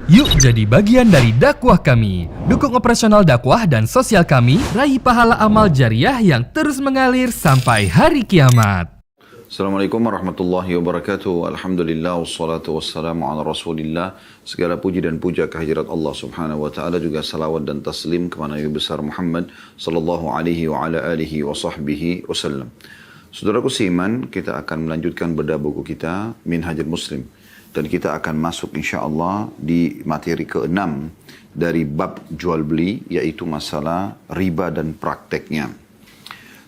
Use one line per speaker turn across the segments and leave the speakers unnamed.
Yuk jadi bagian dari dakwah kami. Dukung operasional dakwah dan sosial kami, raih pahala amal jariah yang terus mengalir sampai hari kiamat.
Assalamualaikum warahmatullahi wabarakatuh. Alhamdulillah wassalatu wassalamu ala Rasulillah. Segala puji dan puja kehadirat Allah Subhanahu wa taala, juga salawat dan taslim kepada Nabi besar Muhammad sallallahu alaihi wa ala alihi wa sahbihi wasallam. Saudaraku seiman, kita akan melanjutkan bedah buku kita Minhajul Muslim, dan kita akan masuk insyaallah di materi ke-6 dari bab jual beli, yaitu masalah riba dan prakteknya.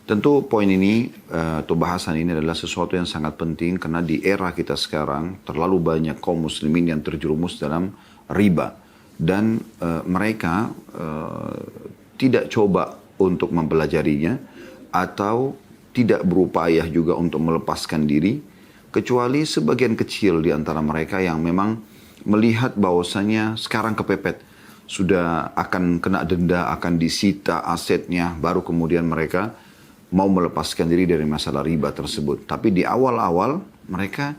Tentu poin ini atau bahasan ini adalah sesuatu yang sangat penting, karena di era kita sekarang terlalu banyak kaum muslimin yang terjerumus dalam riba, dan mereka tidak coba untuk mempelajarinya atau tidak berupaya juga untuk melepaskan diri, kecuali sebagian kecil di antara mereka yang memang melihat bahwasanya sekarang kepepet, sudah akan kena denda, akan disita asetnya, baru kemudian mereka mau melepaskan diri dari masalah riba tersebut. Tapi di awal-awal mereka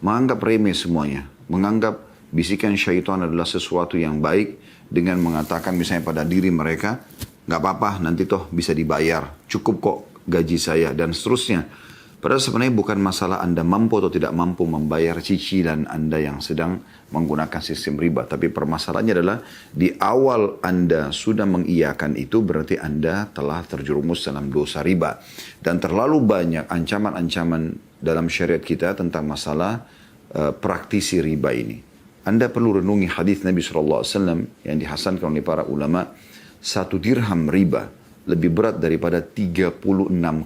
menganggap remeh semuanya, menganggap bisikan syaitan adalah sesuatu yang baik, dengan mengatakan misalnya pada diri mereka, nggak apa-apa, nanti toh bisa dibayar, cukup kok gaji saya, dan seterusnya. Padahal sebenarnya bukan masalah Anda mampu atau tidak mampu membayar cicilan Anda yang sedang menggunakan sistem riba. Tapi permasalahannya adalah di awal Anda sudah mengiyakan itu, berarti Anda telah terjerumus dalam dosa riba. Dan terlalu banyak ancaman-ancaman dalam syariat kita tentang masalah praktisi riba ini. Anda perlu renungi hadis Nabi SAW yang dihasankan oleh para ulama. 1 dirham riba lebih berat daripada 36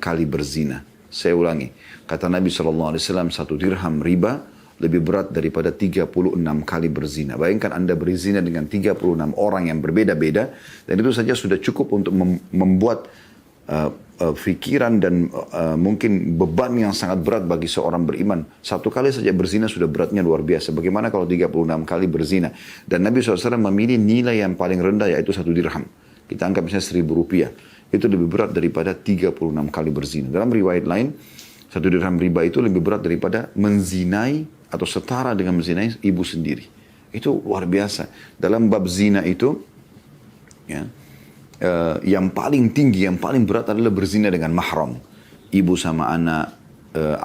kali berzina. Saya ulangi, kata Nabi SAW, 1 dirham riba lebih berat daripada 36 kali berzina. Bayangkan Anda berzina dengan 36 orang yang berbeda-beda, dan itu saja sudah cukup untuk membuat pikiran dan mungkin beban yang sangat berat bagi seorang beriman. 1 kali saja berzina sudah beratnya luar biasa. Bagaimana kalau 36 kali berzina? Dan Nabi SAW memilih nilai yang paling rendah, yaitu 1 dirham. Kita anggap misalnya 1.000 rupiah. Itu lebih berat daripada 36 kali berzina. Dalam riwayat lain, 1 dirham riba itu lebih berat daripada menzinai atau setara dengan menzinai ibu sendiri. Itu luar biasa. Dalam bab zina itu, ya, yang paling tinggi, yang paling berat adalah berzina dengan mahram. Ibu sama anak,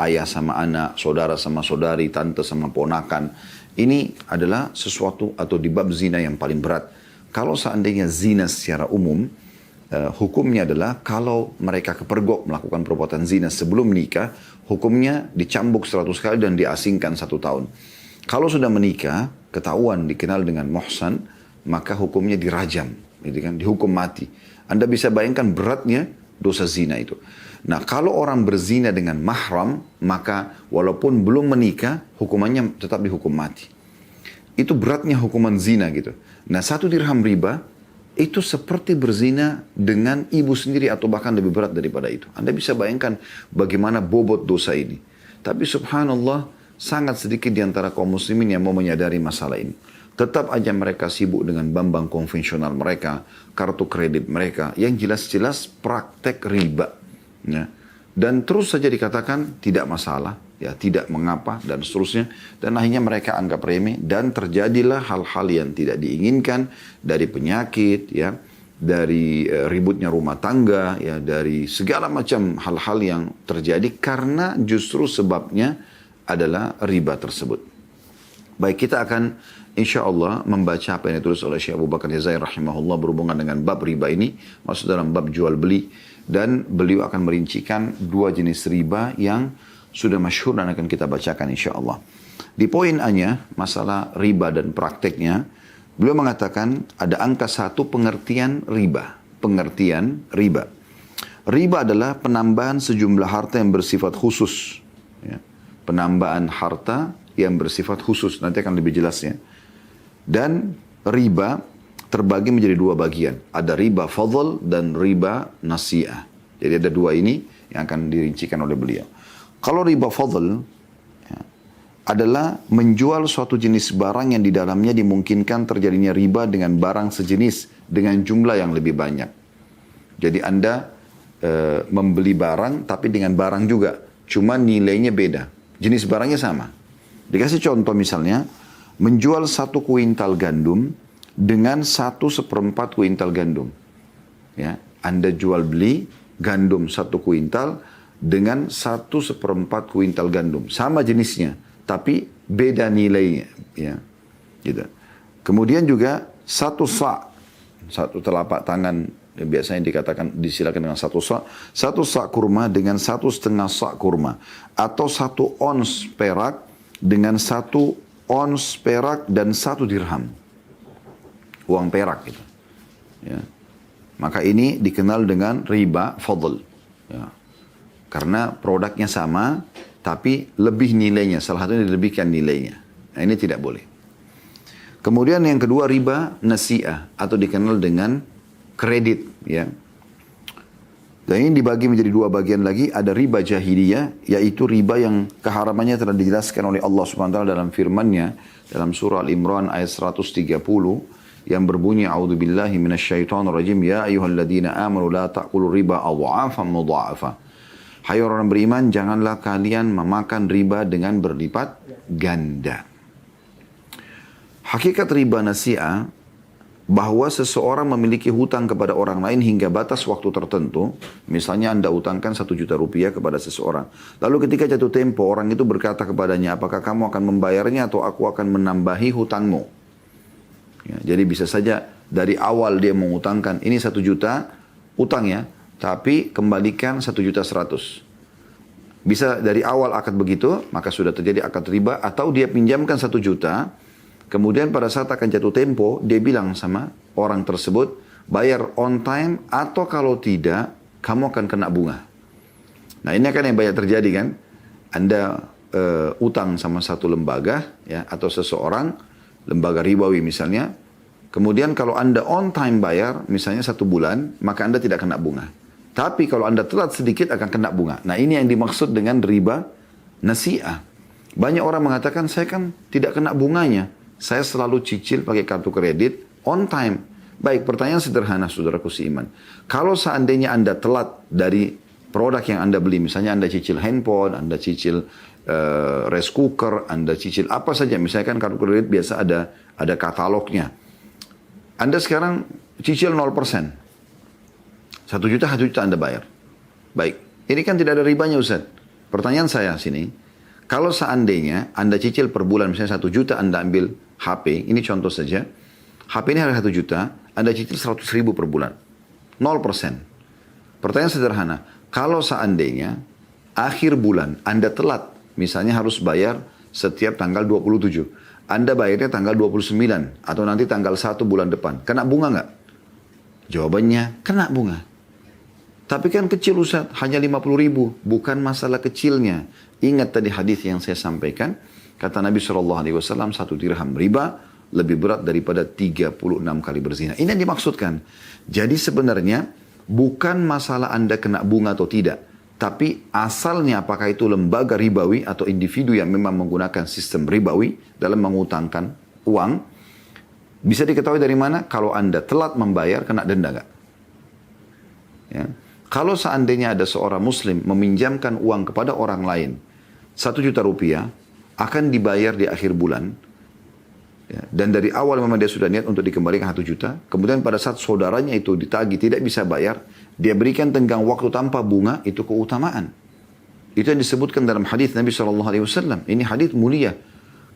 ayah sama anak, saudara sama saudari, tante sama ponakan. Ini adalah sesuatu atau di bab zina yang paling berat. Kalau seandainya zina secara umum, hukumnya adalah kalau mereka kepergok melakukan perbuatan zina sebelum menikah, hukumnya dicambuk 100 kali dan diasingkan 1 tahun. Kalau sudah menikah, ketahuan dikenal dengan muhsan, maka hukumnya dirajam, gitu kan, dihukum mati. Anda bisa bayangkan beratnya dosa zina itu. Nah, kalau orang berzina dengan mahram, maka walaupun belum menikah, hukumannya tetap dihukum mati. Itu beratnya hukuman zina gitu. Nah, 1 dirham riba itu seperti berzina dengan ibu sendiri, atau bahkan lebih berat daripada itu. Anda bisa bayangkan bagaimana bobot dosa ini. Tapi subhanallah, sangat sedikit di antara kaum muslimin yang mau menyadari masalah ini. Tetap aja mereka sibuk dengan bank konvensional mereka, kartu kredit mereka, yang jelas-jelas praktek riba. Ya. Dan terus saja dikatakan tidak masalah, ya, tidak mengapa, dan seterusnya. Dan akhirnya mereka anggap remeh, dan terjadilah hal-hal yang tidak diinginkan, dari penyakit, ya, dari ributnya rumah tangga, ya, dari segala macam hal-hal yang terjadi karena justru sebabnya adalah riba tersebut. Baik, kita akan insya Allah membaca apa yang ditulis oleh Syekh Abu Bakar Jazair rahimahullah berhubungan dengan bab riba ini, maksud dalam bab jual beli, dan beliau akan merincikan 2 jenis riba yang sudah masyhur dan akan kita bacakan insya Allah. Di poin A-nya, masalah riba dan prakteknya, beliau mengatakan ada angka 1 pengertian riba. Pengertian riba. Riba adalah penambahan sejumlah harta yang bersifat khusus. Ya. Penambahan harta yang bersifat khusus. Nanti akan lebih jelas ya. Dan riba terbagi menjadi 2 bagian. Ada riba fadl dan riba nasi'ah. Jadi ada 2 ini yang akan dirincikan oleh beliau. Kalau riba fadl, ya, adalah menjual suatu jenis barang yang di dalamnya dimungkinkan terjadinya riba dengan barang sejenis dengan jumlah yang lebih banyak. Jadi Anda membeli barang tapi dengan barang juga, cuma nilainya beda. Jenis barangnya sama. Dikasih contoh misalnya, menjual 1 kuintal gandum dengan 1/4 kuintal gandum. Ya, Anda jual beli gandum 1 kuintal dengan 1/4 kuintal gandum. Sama jenisnya, tapi beda nilainya. Ya, gitu. Kemudian juga 1 sa', 1 telapak tangan, biasanya disilakan dengan 1 sa', 1 sa' kurma dengan 1,5 sa' kurma. Atau 1 ons perak dengan 1 ons perak dan 1 dirham. Uang perak gitu. Ya. Maka ini dikenal dengan riba fadl. Ya. Karena produknya sama, tapi lebih nilainya. Salah satunya dilebihkan nilainya. Nah, ini tidak boleh. Kemudian yang kedua riba nasi'ah atau dikenal dengan kredit. Ya. Dan ini dibagi menjadi 2 bagian lagi. Ada riba jahiliyah, yaitu riba yang keharamannya telah dijelaskan oleh Allah SWT dalam firman-Nya dalam surah Al-Imran ayat 130 yang berbunyi a'udzubillahi minasyaitonirrajim ya ayyuhalladzina amanu la ta'kulu riba adha'afan mudha'afa. Hai orang beriman, janganlah kalian memakan riba dengan berlipat ganda. Hakikat riba nasi'ah bahwa seseorang memiliki hutang kepada orang lain hingga batas waktu tertentu. Misalnya Anda hutangkan 1 juta rupiah kepada seseorang. Lalu ketika jatuh tempo, orang itu berkata kepadanya, apakah kamu akan membayarnya atau aku akan menambahi hutangmu? Ya, jadi bisa saja dari awal dia mengutangkan, ini 1 juta utang ya, tapi kembalikan 1,100,000. Bisa dari awal akad begitu, maka sudah terjadi akad riba. Atau dia pinjamkan 1 juta, kemudian pada saat akan jatuh tempo, dia bilang sama orang tersebut, bayar on time atau kalau tidak, kamu akan kena bunga. Nah ini kan yang banyak terjadi kan. Anda utang sama satu lembaga ya, atau seseorang, lembaga ribawi misalnya, kemudian kalau Anda on time bayar, misalnya 1 bulan, maka Anda tidak kena bunga. Tapi kalau Anda telat sedikit akan kena bunga. Nah ini yang dimaksud dengan riba nasi'ah. Banyak orang mengatakan, saya kan tidak kena bunganya. Saya selalu cicil pakai kartu kredit on time. Baik, pertanyaan sederhana saudaraku seiman. Kalau seandainya Anda telat dari produk yang Anda beli, misalnya Anda cicil handphone, Anda cicil rice cooker, Anda cicil apa saja. Misalnya kan kartu kredit biasa ada katalognya. Anda sekarang cicil 0%. 1 juta Anda bayar. Baik, ini kan tidak ada ribanya Ustaz. Pertanyaan saya sini, kalau seandainya Anda cicil per bulan, misalnya 1 juta Anda ambil HP, ini contoh saja. HP ini harga 1 juta, Anda cicil 100.000 per bulan. 0%. Pertanyaan sederhana, kalau seandainya akhir bulan Anda telat, misalnya harus bayar setiap tanggal 27. Anda bayarnya tanggal 29 atau nanti tanggal 1 bulan depan. Kena bunga nggak? Jawabannya, kena bunga. Tapi kan kecil Ustaz, hanya 50.000. Bukan masalah kecilnya. Ingat tadi hadis yang saya sampaikan. Kata Nabi SAW, 1 dirham riba lebih berat daripada 36 kali berzina. Ini yang dimaksudkan. Jadi sebenarnya bukan masalah Anda kena bunga atau tidak. Tapi asalnya apakah itu lembaga ribawi atau individu yang memang menggunakan sistem ribawi dalam mengutangkan uang. Bisa diketahui dari mana? Kalau Anda telat membayar, kena denda nggak? Ya. Kalau seandainya ada seorang muslim meminjamkan uang kepada orang lain, 1 juta rupiah, akan dibayar di akhir bulan. Ya. Dan dari awal memang dia sudah niat untuk dikembalikan 1 juta. Kemudian pada saat saudaranya itu ditagih tidak bisa bayar, dia berikan tenggang waktu tanpa bunga, itu keutamaan. Itu yang disebutkan dalam hadis Nabi SAW. Ini hadis mulia.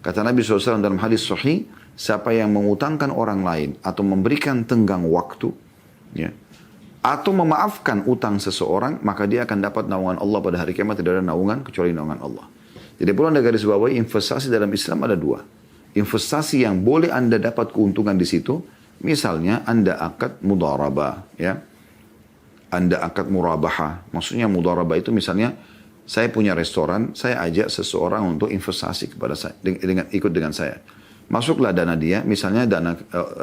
Kata Nabi SAW dalam hadis sahih, siapa yang mengutangkan orang lain atau memberikan tenggang waktu, ya, atau memaafkan utang seseorang, maka dia akan dapat naungan Allah pada hari kiamat. Tidak ada naungan kecuali naungan Allah. Jadi perlu Anda garis bawahi, investasi dalam Islam ada 2. Investasi yang boleh Anda dapat keuntungan di situ, misalnya Anda akad mudharabah, ya. Anda akad murabaha. Maksudnya mudharabah itu misalnya saya punya restoran, saya ajak seseorang untuk investasi kepada saya, ikut dengan saya. Masuklah dana dia, misalnya dana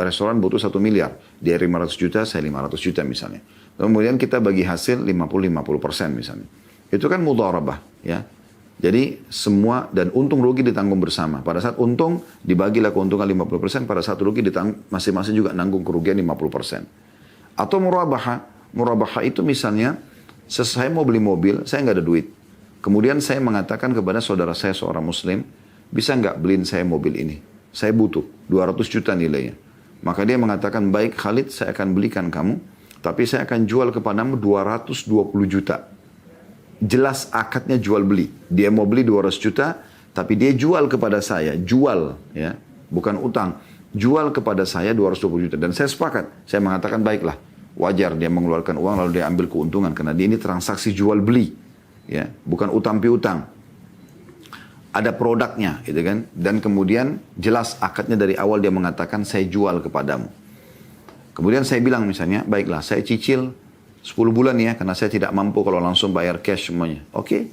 restoran butuh 1 miliar. Dia 500 juta, saya 500 juta misalnya. Kemudian kita bagi hasil 50-50% misalnya. Itu kan mudharabah, ya. Jadi semua dan untung rugi ditanggung bersama. Pada saat untung dibagilah keuntungan 50%, pada saat rugi masing-masing juga nanggung kerugian 50%. Atau murabaha. Murabaha itu misalnya saya mau beli mobil, saya nggak ada duit. Kemudian saya mengatakan kepada saudara saya seorang muslim, bisa nggak beliin saya mobil ini? saya butuh 200 juta nilainya. Maka dia mengatakan, baik Khalid, saya akan belikan kamu, tapi saya akan jual kepadamu 220 juta. Jelas akadnya jual beli. Dia mau beli 200 juta, tapi dia jual kepada saya, jual, ya, bukan utang. Jual kepada saya 220 juta. Dan saya sepakat, saya mengatakan baiklah, wajar dia mengeluarkan uang lalu dia ambil keuntungan, karena dia ini transaksi jual beli, ya, bukan utang piutang. Ada produknya, gitu kan? Dan kemudian jelas akadnya dari awal dia mengatakan saya jual kepadamu. Kemudian saya bilang misalnya, baiklah saya cicil 10 bulan ya, karena saya tidak mampu kalau langsung bayar cash semuanya. Oke,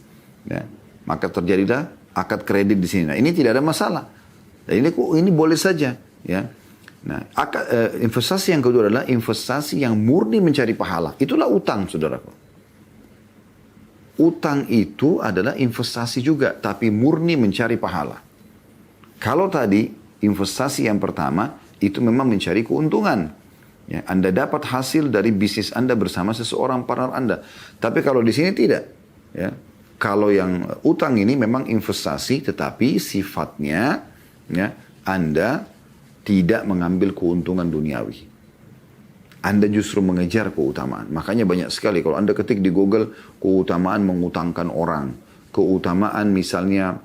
ya. Maka terjadilah akad kredit di sini. Nah, ini tidak ada masalah. Dan ini boleh saja, ya. Nah, investasi yang kedua adalah investasi yang murni mencari pahala. Itulah utang, saudaraku. Utang itu adalah investasi juga, tapi murni mencari pahala. Kalau tadi investasi yang pertama itu memang mencari keuntungan. Ya, Anda dapat hasil dari bisnis Anda bersama seseorang partner Anda. Tapi kalau di sini tidak. Ya. Kalau yang utang ini memang investasi, tetapi sifatnya ya, Anda tidak mengambil keuntungan duniawi. Anda justru mengejar keutamaan. Makanya banyak sekali kalau Anda ketik di Google keutamaan mengutangkan orang. Keutamaan misalnya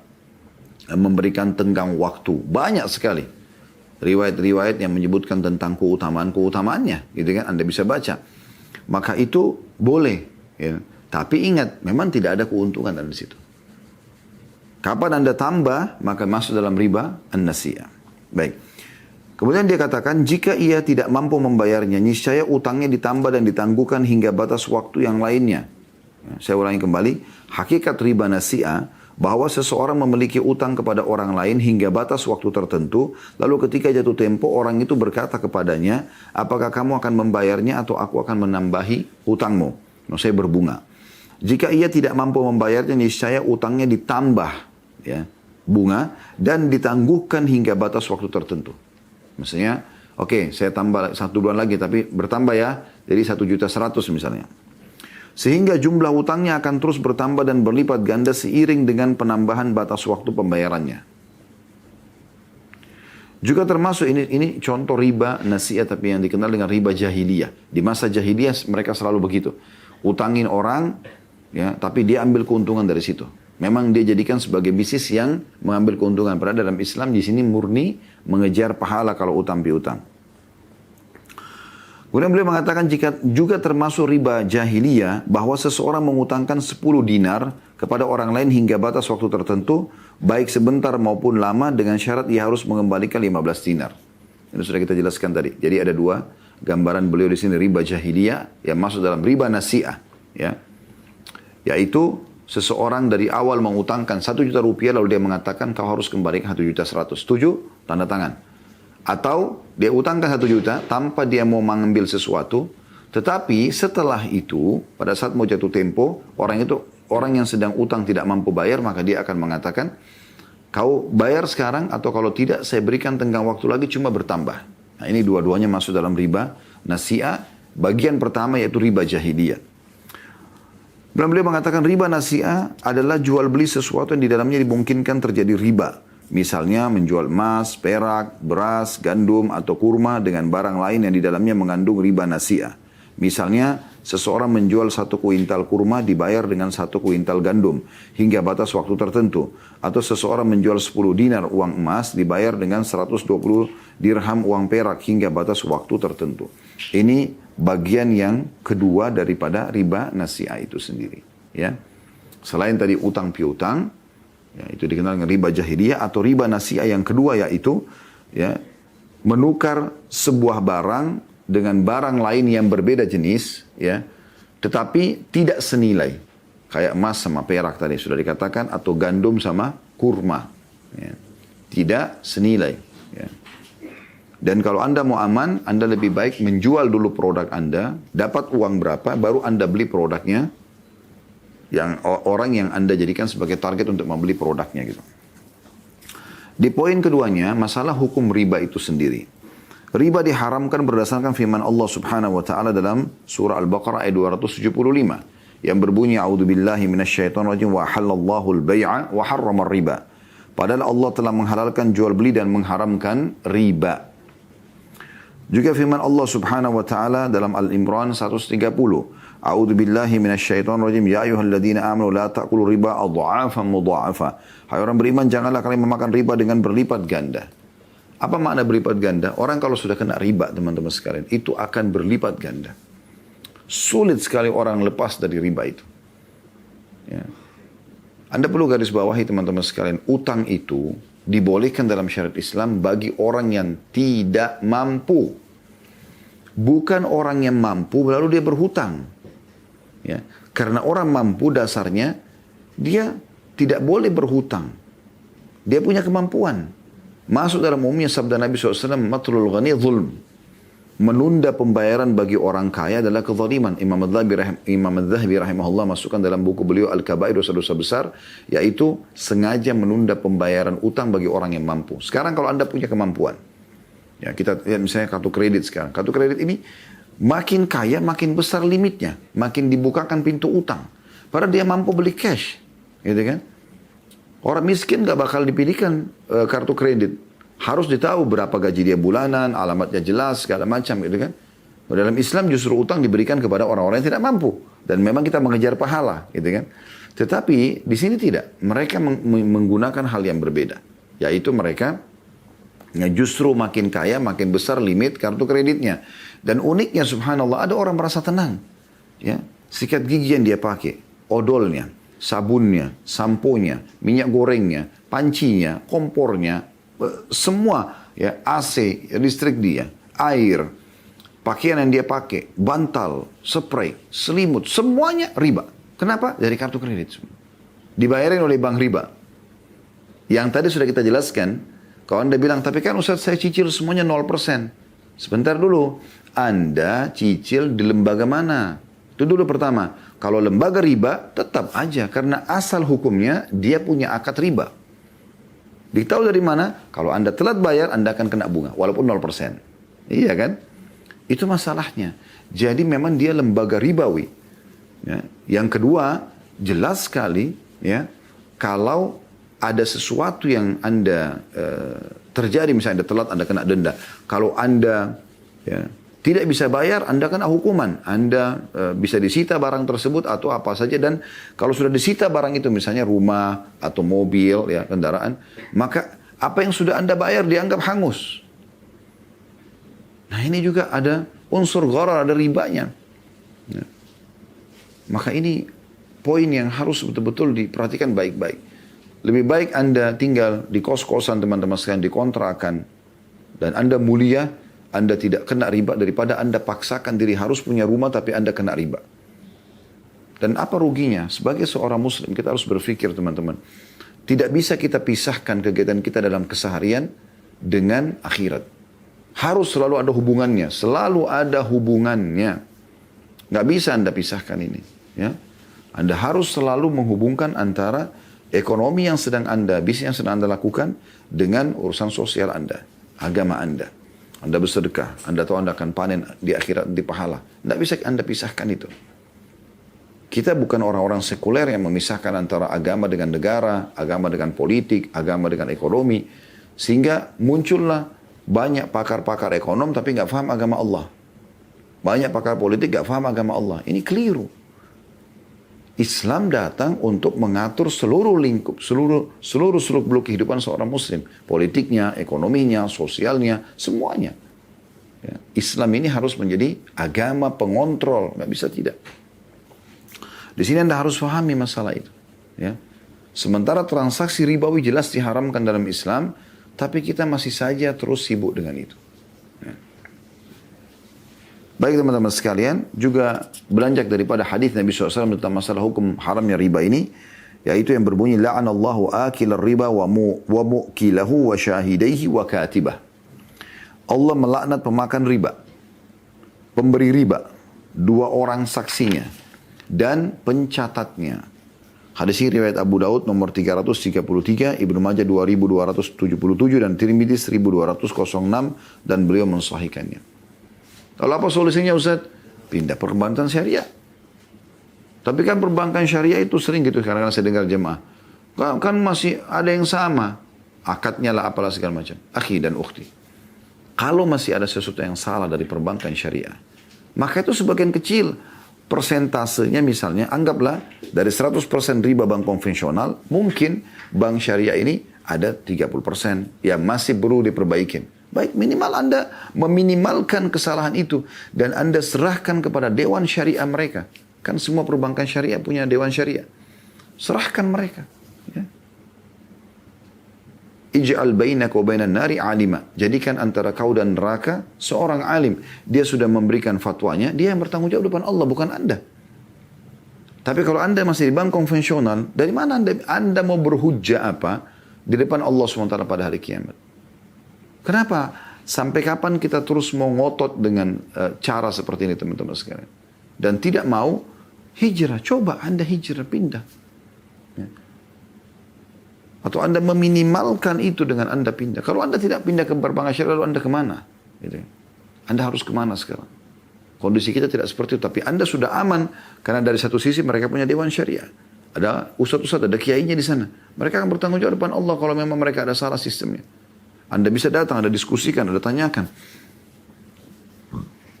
memberikan tenggang waktu. Banyak sekali riwayat-riwayat yang menyebutkan tentang keutamaan-keutamaannya. Gitu kan, Anda bisa baca. Maka itu boleh. Ya. Tapi ingat, memang tidak ada keuntungan di situ. Kapan Anda tambah, maka masuk dalam riba an-nasiyah. Baik. Kemudian dia katakan, jika ia tidak mampu membayarnya, niscaya utangnya ditambah dan ditangguhkan hingga batas waktu yang lainnya. Saya ulangi kembali, hakikat riba nasi'ah, bahwa seseorang memiliki utang kepada orang lain hingga batas waktu tertentu, lalu ketika jatuh tempo, orang itu berkata kepadanya, apakah kamu akan membayarnya atau aku akan menambahi utangmu? Saya berbunga. Jika ia tidak mampu membayarnya, niscaya utangnya ditambah, ya, bunga, dan ditangguhkan hingga batas waktu tertentu. Maksudnya, oke, saya tambah 1 bulan lagi, tapi bertambah ya, jadi 1.100.000 misalnya. Sehingga jumlah utangnya akan terus bertambah dan berlipat ganda seiring dengan penambahan batas waktu pembayarannya. Juga termasuk ini contoh riba nasi'ah, tapi yang dikenal dengan riba jahiliyah. Di masa jahiliyah mereka selalu begitu. Utangin orang, ya, tapi dia ambil keuntungan dari situ. Memang dia jadikan sebagai bisnis yang mengambil keuntungan. Padahal dalam Islam di sini murni mengejar pahala kalau utang piutang. Kemudian beliau mengatakan jika juga termasuk riba jahiliyah bahwa seseorang mengutangkan 10 dinar kepada orang lain hingga batas waktu tertentu, baik sebentar maupun lama dengan syarat ia harus mengembalikan 15 dinar. Ini sudah kita jelaskan tadi. Jadi ada 2 gambaran beliau di sini, riba jahiliyah yang masuk dalam riba nasi'ah, ya. Yaitu seseorang dari awal mengutangkan 1 juta rupiah lalu dia mengatakan kau harus kembalikan 1.100.000. Setuju? Tanda tangan. Atau dia utangkan 1 juta tanpa dia mau mengambil sesuatu. Tetapi setelah itu pada saat mau jatuh tempo, orang yang sedang utang tidak mampu bayar, maka dia akan mengatakan kau bayar sekarang atau kalau tidak saya berikan tenggang waktu lagi cuma bertambah. Nah, ini dua-duanya masuk dalam riba nasi'ah. Bagian pertama yaitu riba jahiliyah. Dan beliau mengatakan riba nasi'ah adalah jual beli sesuatu yang di dalamnya dimungkinkan terjadi riba. Misalnya menjual emas, perak, beras, gandum atau kurma dengan barang lain yang di dalamnya mengandung riba nasi'ah. Misalnya seseorang menjual 1 kuintal kurma dibayar dengan 1 kuintal gandum hingga batas waktu tertentu. Atau seseorang menjual 10 dinar uang emas dibayar dengan 120 dirham uang perak hingga batas waktu tertentu. Ini bagian yang kedua daripada riba nasi'ah itu sendiri. Ya. Selain tadi utang piutang, ya, itu dikenal dengan riba jahiliyah atau riba nasi'ah yang kedua yaitu ya, menukar sebuah barang dengan barang lain yang berbeda jenis, ya, tetapi tidak senilai. Kayak emas sama perak tadi sudah dikatakan, atau gandum sama kurma. Ya. Tidak senilai. Ya. Dan kalau Anda mau aman, Anda lebih baik menjual dulu produk Anda, dapat uang berapa, baru Anda beli produknya, yang orang yang Anda jadikan sebagai target untuk membeli produknya gitu. Di poin keduanya, masalah hukum riba itu sendiri. Riba diharamkan berdasarkan firman Allah Subhanahu wa taala dalam surah Al-Baqarah ayat 275 yang berbunyi a'udzubillahi minasyaitonirrajim wa halallahu al-bai'a wa harrama riba Padahal Allah telah menghalalkan jual beli dan mengharamkan riba. Juga firman Allah Subhanahu wa taala dalam Al-Imran 130. A'udzu billahi minasyaitonir rajim. Ya ayyuhalladzina amanu la ta'kulu riba adha'afan mudha'afa. Hai orang beriman, janganlah kalian memakan riba dengan berlipat ganda. Apa makna berlipat ganda? Orang kalau sudah kena riba, teman-teman sekalian, itu akan berlipat ganda. Sulit sekali orang lepas dari riba itu. Ya. Anda perlu garis bawahi, teman-teman sekalian, utang itu dibolehkan dalam syariat Islam bagi orang yang tidak mampu. Bukan orang yang mampu lalu dia berhutang. Ya. Karena orang mampu dasarnya dia tidak boleh berhutang. Dia punya kemampuan. Masuk dalam umumnya sabda Nabi SAW, matlul ghani zulm. Menunda pembayaran bagi orang kaya adalah kezaliman. Imam Adz-Dzahabi rahimahullah masukkan dalam buku beliau Al-Kabair, dosa-dosa besar, yaitu sengaja menunda pembayaran utang bagi orang yang mampu. Sekarang kalau Anda punya kemampuan, ya kita lihat misalnya kartu kredit sekarang. Kartu kredit ini makin kaya, makin besar limitnya. Makin dibukakan pintu utang. Padahal dia mampu beli cash. Gitu kan? Orang miskin gak bakal dipilihkan kartu kredit. Harus ditahu berapa gaji dia bulanan, alamatnya jelas, segala macam gitu kan. Dalam Islam justru utang diberikan kepada orang-orang yang tidak mampu. Dan memang kita mengejar pahala gitu kan. Tetapi di sini tidak. Mereka menggunakan hal yang berbeda. Yaitu mereka justru makin kaya, makin besar limit kartu kreditnya. Dan uniknya subhanallah, ada orang merasa tenang. Ya, sikat gigi yang dia pakai, odolnya, sabunnya, samponya, minyak gorengnya, pancinya, kompornya, semua ya, AC, listrik dia, air, pakaian yang dia pakai, bantal, spray, selimut, semuanya riba. Kenapa? Dari kartu kredit. Dibayarin oleh bank riba. Yang tadi sudah kita jelaskan, kalau Anda bilang, tapi kan Ustaz saya cicil semuanya 0%. Sebentar dulu, Anda cicil di lembaga mana? Itu dulu pertama. Kalau lembaga riba, tetap aja. Karena asal hukumnya, dia punya akad riba. Ditahu dari mana? Kalau Anda telat bayar, Anda akan kena bunga. Walaupun 0%. Iya kan? Itu masalahnya. Jadi memang dia lembaga ribawi. Ya. Yang kedua, jelas sekali, ya, kalau ada sesuatu yang Anda terjadi, misalnya Anda telat, Anda kena denda. Kalau Anda ya, tidak bisa bayar, Anda kena hukuman. Anda bisa disita barang tersebut atau apa saja. Dan kalau sudah disita barang itu, misalnya rumah atau mobil, ya, kendaraan, maka apa yang sudah Anda bayar dianggap hangus. Nah ini juga ada unsur gharar, ada ribanya. Ya. Maka ini poin yang harus betul-betul diperhatikan baik-baik. Lebih baik Anda tinggal di kos-kosan teman-teman sekalian, di kontrakan. Dan Anda mulia, Anda tidak kena riba daripada Anda paksakan diri harus punya rumah tapi Anda kena riba. Dan apa ruginya? Sebagai seorang muslim kita harus berpikir teman-teman. Tidak bisa kita pisahkan kegiatan kita dalam keseharian dengan akhirat. Harus selalu ada hubungannya. Selalu ada hubungannya. Nggak bisa Anda pisahkan ini. Ya. Anda harus selalu menghubungkan antara ekonomi yang sedang Anda, bisnis yang sedang Anda lakukan dengan urusan sosial Anda, agama Anda. Anda bersedekah, Anda tahu Anda akan panen di akhirat, di pahala. Tidak bisa Anda pisahkan itu. Kita bukan orang-orang sekuler yang memisahkan antara agama dengan negara, agama dengan politik, agama dengan ekonomi. Sehingga muncullah banyak pakar-pakar ekonom tapi nggak paham agama Allah. Banyak pakar politik nggak paham agama Allah. Ini keliru. Islam datang untuk mengatur seluruh lingkup, seluruh seluk-beluk kehidupan seorang muslim. Politiknya, ekonominya, sosialnya, semuanya. Ya. Islam ini harus menjadi agama pengontrol, nggak bisa tidak. Di sini Anda harus pahami masalah itu. Ya. Sementara transaksi ribawi jelas diharamkan dalam Islam, tapi kita masih saja terus sibuk dengan itu. Ya. Baik teman-teman sekalian, juga beranjak daripada hadis Nabi SAW tentang masalah hukum haramnya riba ini, yaitu yang berbunyi, la'anallahu akilar riba wa mu'kilahu wa syahidaihi wa katibah. Allah melaknat pemakan riba, pemberi riba, dua orang saksinya, dan pencatatnya. Hadis ini riwayat Abu Daud nomor 333, Ibnu Majah 2277 dan Tirmidzi 1206 dan beliau mensahihkannya. Lalu apa solusinya Ustaz? Pindah perbankan syariah. Tapi kan perbankan syariah itu sering gitu, karena saya dengar jemaah. Kan masih ada yang sama. Akadnya lah apalah segala macam. Akhi dan ukhti. Kalau masih ada sesuatu yang salah dari perbankan syariah, maka itu sebagian kecil. Persentasenya misalnya, anggaplah dari 100% riba bank konvensional, mungkin bank syariah ini ada 30% yang masih perlu diperbaikin. Baik, minimal Anda meminimalkan kesalahan itu. Dan Anda serahkan kepada dewan syariah mereka. Kan semua perbankan syariah punya dewan syariah. Serahkan mereka. Ya. Ij'al bainaka wa bainan nari alima. Jadikan antara kau dan neraka seorang alim. Dia sudah memberikan fatwanya, dia yang bertanggung jawab depan Allah, bukan Anda. Tapi kalau Anda masih di bank konvensional, dari mana Anda mau berhujjah apa di depan Allah SWT pada hari kiamat? Kenapa? Sampai kapan kita terus mau ngotot dengan cara seperti ini teman-teman sekalian? Dan tidak mau hijrah. Coba Anda hijrah, pindah. Ya. Atau Anda meminimalkan itu dengan Anda pindah. Kalau Anda tidak pindah ke perbankan syariah, lalu Anda kemana? Gitu. Anda harus kemana sekarang? Kondisi kita tidak seperti itu. Tapi Anda sudah aman. Karena dari satu sisi mereka punya dewan syariah. Ada ustadz-ustadz, ada kiainya di sana. Mereka akan bertanggung jawab depan Allah kalau memang mereka ada salah sistemnya. Anda bisa datang, Anda diskusikan, Anda tanyakan.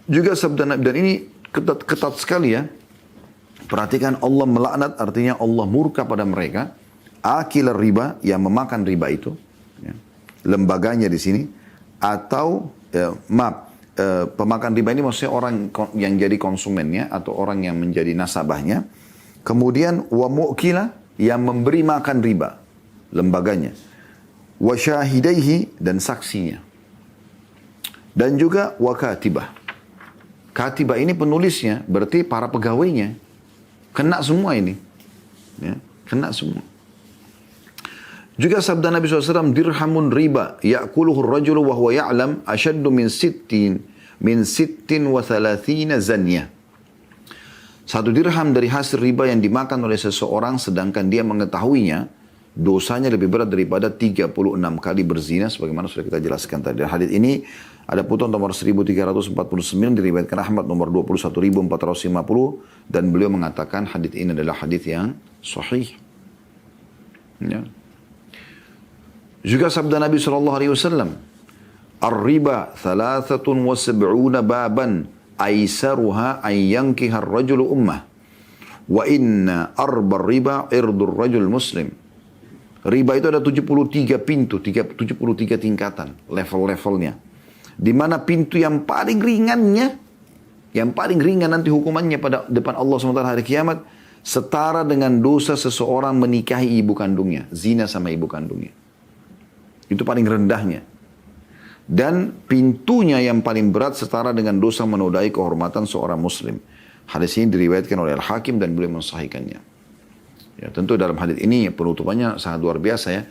Juga sabda Nabi, dan ini ketat sekali ya. Perhatikan, Allah melaknat, artinya Allah murka pada mereka. Akil riba, yang memakan riba itu. Ya. Lembaganya di sini. Atau, pemakan riba ini maksudnya orang yang jadi konsumennya, atau orang yang menjadi nasabahnya. Kemudian, wa mu'kila, yang memberi makan riba. Lembaganya. Wa syahidaihi, dan saksinya. Dan juga wa katibah. Katibah ini penulisnya, berarti para pegawainya. Kena semua ini. Ya, kena semua. Juga sabda Nabi SAW, dirhamun riba, ya'kuluhu rajulu wa huwa ya'lam, asyaddu min sittin wa thalathina zanyah. Satu dirham dari hasil riba yang dimakan oleh seseorang, sedangkan dia mengetahuinya, dosanya lebih berat daripada 36 kali berzina, sebagaimana sudah kita jelaskan tadi. Hadis ini ada putuan nomor 1349, diriwayatkan Ahmad nomor 21450, dan beliau mengatakan hadis ini adalah hadis yang sahih. Ya. Juga sabda Nabi SAW, Ar-riba 73 baban, aisaruha an yankiha ar-rajulu ummah, wa inna arba riba irdur rajul muslim. Riba itu ada 73 pintu, 73 tingkatan, level-levelnya. Di mana pintu yang paling ringannya, yang paling ringan nanti hukumannya pada depan Allah SWT hari kiamat, setara dengan dosa seseorang menikahi ibu kandungnya, zina sama ibu kandungnya. Itu paling rendahnya. Dan pintunya yang paling berat setara dengan dosa menodai kehormatan seorang muslim. Hadis ini diriwayatkan oleh Al-Hakim dan beliau mensahihkannya. Ya, tentu dalam hadis ini penutupannya sangat luar biasa ya.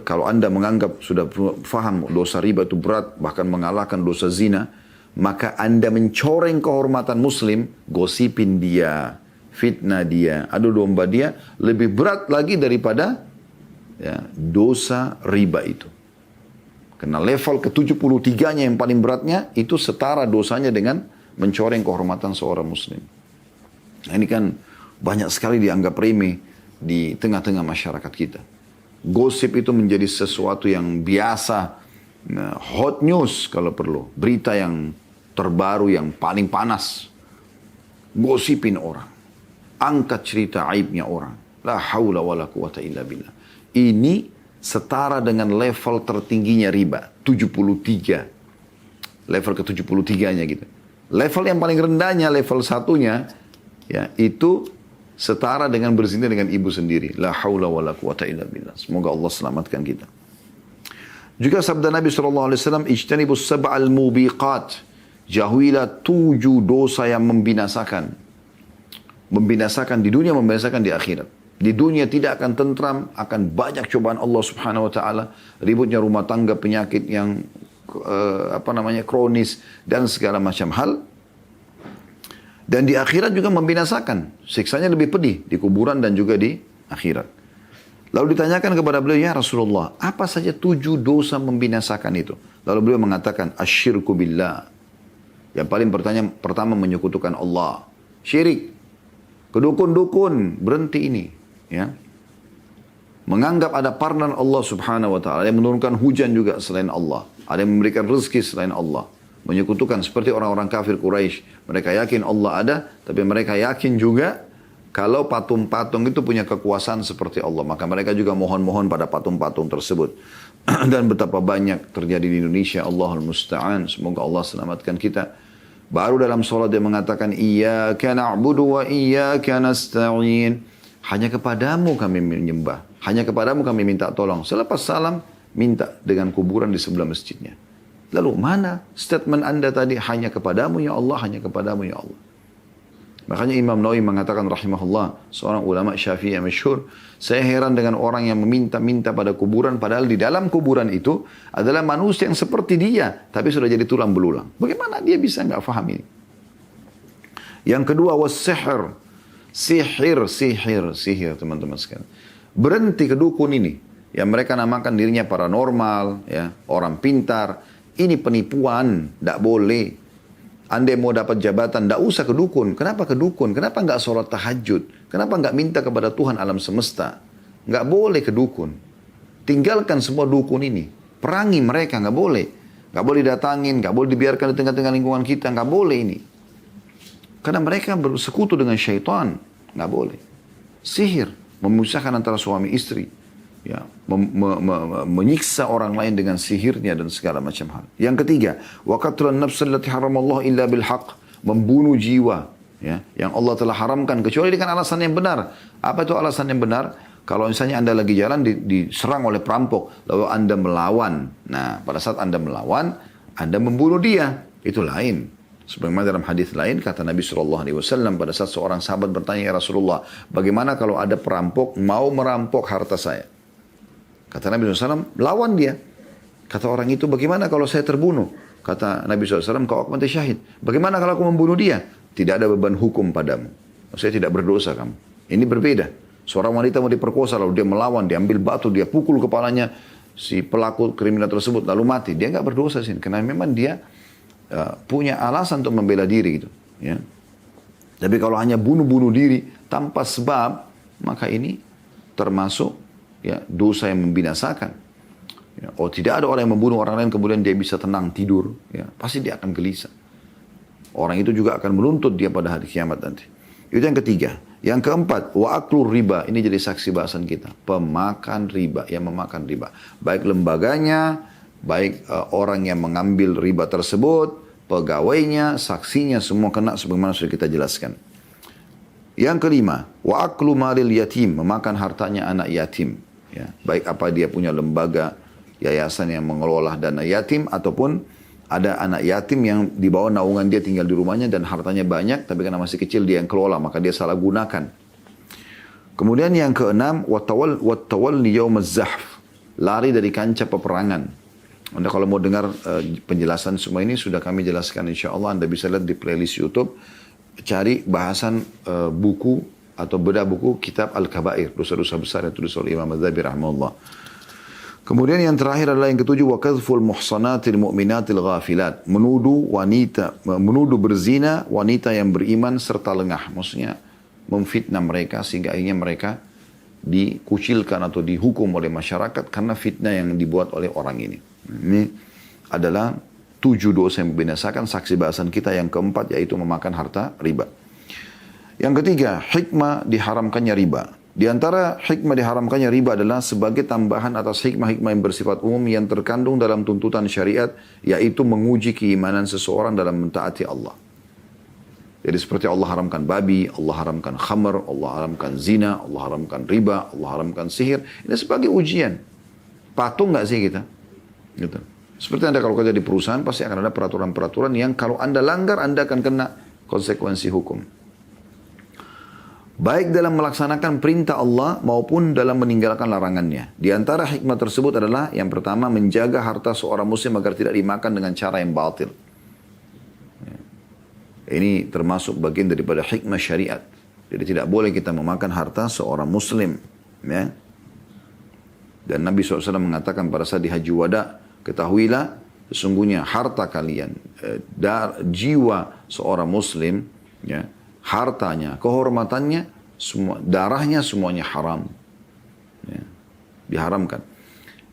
Kalau Anda menganggap sudah faham dosa riba itu berat, bahkan mengalahkan dosa zina, maka Anda mencoreng kehormatan muslim, gosipin dia, fitnah dia, adu domba dia, lebih berat lagi daripada ya, dosa riba itu. Karena level ke-73-nya yang paling beratnya, itu setara dosanya dengan mencoreng kehormatan seorang muslim. Nah, ini kan banyak sekali dianggap remeh di tengah-tengah masyarakat kita. Gosip itu menjadi sesuatu yang biasa, hot news kalau perlu, berita yang terbaru yang paling panas. Gosipin orang, angkat cerita aibnya orang. La haula wala quwata illa billah. Ini setara dengan level tertingginya riba, 73. Level ke-73-nya gitu. Level yang paling rendahnya, level satunya, ya, itu setara dengan berzina dengan ibu sendiri. La haula wa la quwata illa billah. Semoga Allah selamatkan kita. Juga sabda Nabi SAW, ijtanibus sab'al mubiqat. Jauhilah 7 dosa yang membinasakan. Membinasakan di dunia, membinasakan di akhirat. Di dunia tidak akan tentram, akan banyak cobaan Allah Subhanahu wa taala, ributnya rumah tangga, penyakit yang kronis dan segala macam hal. Dan di akhirat juga membinasakan. Siksanya lebih pedih di kuburan dan juga di akhirat. Lalu ditanyakan kepada beliau, ya Rasulullah, apa saja 7 dosa membinasakan itu? Lalu beliau mengatakan, asyirku billah. Yang paling pertama menyekutukan Allah. Syirik. Kedukun-dukun, berhenti ini. Ya. menganggap ada partner Allah subhanahu wa ta'ala, yang menurunkan hujan juga selain Allah, ada yang memberikan rezeki selain Allah, menyekutukan seperti orang-orang kafir Quraisy. Mereka yakin Allah ada, tapi mereka yakin juga kalau patung-patung itu punya kekuasaan seperti Allah, maka mereka juga mohon-mohon pada patung-patung tersebut. Dan betapa banyak terjadi di Indonesia, Allahul Musta'an. Semoga Allah selamatkan kita. Baru dalam sholat dia mengatakan, Iyyaka na'budu wa iyyaka nasta'in. Hanya kepadamu kami menyembah. Hanya kepadamu kami minta tolong. Selepas salam, minta dengan kuburan di sebelah masjidnya. Lalu mana statement anda tadi? Hanya kepadamu ya Allah, hanya kepadamu ya Allah. Makanya Imam Nawawi mengatakan rahimahullah, seorang ulama Syafi'i yang masyhur, saya heran dengan orang yang meminta-minta pada kuburan, padahal di dalam kuburan itu adalah manusia yang seperti dia, tapi sudah jadi tulang belulang. Bagaimana dia bisa nggak paham ini? Yang kedua, was-sihr. Sihir, teman-teman sekalian. Berhenti ke dukun ini, yang mereka namakan dirinya paranormal, ya, orang pintar. Ini penipuan, tidak boleh. Anda mau dapat jabatan, tidak usah ke dukun. Kenapa ke dukun? Kenapa nggak sholat tahajud? Kenapa nggak minta kepada Tuhan alam semesta? Nggak boleh ke dukun. Tinggalkan semua dukun ini. Perangi mereka, nggak boleh. Nggak boleh datangin, nggak boleh dibiarkan di tengah-tengah lingkungan kita, nggak boleh ini. Karena mereka bersekutu dengan syaitan, nggak boleh. Sihir, memisahkan antara suami istri. Ya, menyiksa orang lain dengan sihirnya dan segala macam hal. Yang ketiga, wa qatlun nafs allati haramallahu illa bil haqq, membunuh jiwa, ya, yang Allah telah haramkan kecuali dengan alasan yang benar. Apa itu alasan yang benar? Kalau misalnya Anda lagi jalan diserang oleh perampok, lalu Anda melawan. Nah, pada saat Anda melawan, Anda membunuh dia, itu lain. Sebagaimana dalam hadis lain kata Nabi SAW pada saat seorang sahabat bertanya, ya Rasulullah, bagaimana kalau ada perampok mau merampok harta saya? Kata Nabi SAW, lawan dia. Kata orang itu, bagaimana kalau saya terbunuh? Kata Nabi SAW, kau akan mati syahid. Bagaimana kalau aku membunuh dia? Tidak ada beban hukum padamu. Saya tidak berdosa kamu. Ini berbeda. Seorang wanita mau diperkosa, lalu dia melawan, dia ambil batu, dia pukul kepalanya si pelaku kriminal tersebut, lalu mati. Dia nggak berdosa sih, karena memang dia punya alasan untuk membela diri gitu. Ya. Tapi kalau hanya bunuh-bunuh diri tanpa sebab, maka ini termasuk ya, dosa yang membinasakan. Ya, tidak ada orang yang membunuh orang lain kemudian dia bisa tenang tidur. Ya, pasti dia akan gelisah. Orang itu juga akan menuntut dia pada hari kiamat nanti. Itu yang ketiga. Yang keempat, wa aklur riba. Ini jadi saksi bahasan kita. Pemakan riba, yang memakan riba. Baik lembaganya, baik orang yang mengambil riba tersebut, pegawainya, saksinya, semua kena sebagaimana sudah kita jelaskan. Yang kelima, wa aklu malil yatim, memakan hartanya anak yatim. Ya, baik apa dia punya lembaga, yayasan yang mengelola dana yatim, ataupun ada anak yatim yang di bawah naungan dia tinggal di rumahnya dan hartanya banyak, tapi karena masih kecil dia yang kelola, maka dia salah gunakan. Kemudian yang keenam, wattawalli yaumaz zahf, lari dari kancah peperangan. Anda kalau mau dengar penjelasan semua ini sudah kami jelaskan, insya Allah Anda bisa lihat di playlist YouTube. Cari bahasan buku atau bedah buku kitab Al-Kabair, dosa-dosa besar yang tulis oleh Imam Az-Zahabi rahimahullah. Kemudian yang terakhir adalah yang ketujuh, wa kadhful muhsanatil mu'minatil ghafilat, menuduh berzina wanita yang beriman serta lengah, maksudnya memfitnah mereka sehingga akhirnya mereka dikucilkan atau dihukum oleh masyarakat karena fitnah yang dibuat oleh orang ini. Ini adalah 7 dosa yang membinasakan. Saksi bahasan kita yang keempat yaitu memakan harta riba. Yang ketiga, hikmah diharamkannya riba. Di antara hikmah diharamkannya riba adalah sebagai tambahan atas hikmah-hikmah yang bersifat umum yang terkandung dalam tuntutan syariat, yaitu menguji keimanan seseorang dalam mentaati Allah. Jadi seperti Allah haramkan babi, Allah haramkan khamr, Allah haramkan zina, Allah haramkan riba, Allah haramkan sihir. Ini sebagai ujian. Patuh nggak sih kita? Gitu. Seperti Anda kalau kerja di perusahaan, pasti akan ada peraturan-peraturan yang kalau Anda langgar, Anda akan kena konsekuensi hukum. Baik dalam melaksanakan perintah Allah maupun dalam meninggalkan larangannya. Di antara hikmah tersebut adalah yang pertama, menjaga harta seorang muslim agar tidak dimakan dengan cara yang batil. Ini termasuk bagian daripada hikmah syariat. Jadi tidak boleh kita memakan harta seorang muslim. Ya. Dan Nabi SAW mengatakan pada saat di Haji Wada, ketahuilah sesungguhnya harta kalian, jiwa seorang muslim, ya, hartanya, kehormatannya, semua, darahnya semuanya haram. Ya. diharamkan.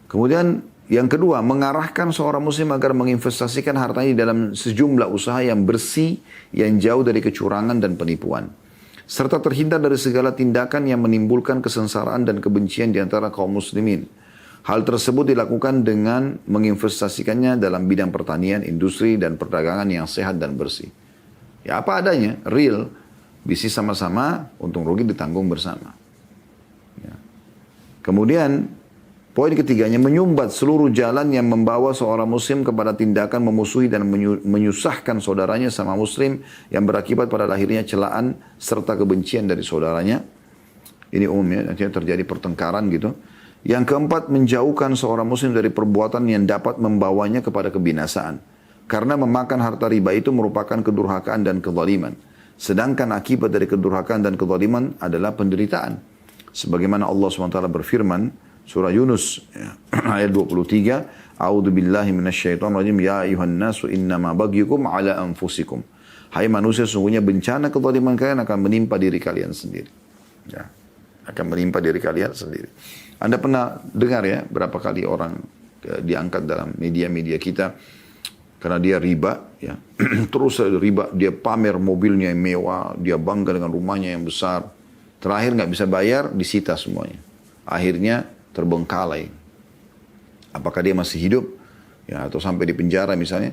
Kemudian yang kedua, mengarahkan seorang muslim agar menginvestasikan hartanya dalam sejumlah usaha yang bersih, yang jauh dari kecurangan dan penipuan. Serta terhindar dari segala tindakan yang menimbulkan kesengsaraan dan kebencian di antara kaum muslimin. Hal tersebut dilakukan dengan menginvestasikannya dalam bidang pertanian, industri, dan perdagangan yang sehat dan bersih. Ya apa adanya, real, bisnis sama-sama, untung rugi ditanggung bersama. Ya. Kemudian, poin ketiganya, menyumbat seluruh jalan yang membawa seorang muslim kepada tindakan memusuhi dan menyusahkan saudaranya sama muslim yang berakibat pada lahirnya celaan serta kebencian dari saudaranya. Ini umumnya, nantinya terjadi pertengkaran gitu. Yang keempat, menjauhkan seorang muslim dari perbuatan yang dapat membawanya kepada kebinasaan. Karena memakan harta riba itu merupakan kedurhakaan dan kezaliman. Sedangkan akibat dari kedurhakaan dan kezaliman adalah penderitaan. Sebagaimana Allah SWT berfirman, surah Yunus ayat 23, A'udzu billahi minasyaitonir rajim, ya ayuhan nasu innama bagyukum ala anfusikum. Hai manusia, sungguhnya bencana kezaliman kalian akan menimpa diri kalian sendiri. Ya, akan menimpa diri kalian sendiri. Anda pernah dengar ya berapa kali orang diangkat dalam media-media kita karena dia riba, ya. Terus riba, dia pamer mobilnya yang mewah, dia bangga dengan rumahnya yang besar. Terakhir nggak bisa bayar, disita semuanya. Akhirnya terbengkalai. Apakah dia masih hidup, ya, atau sampai di penjara misalnya,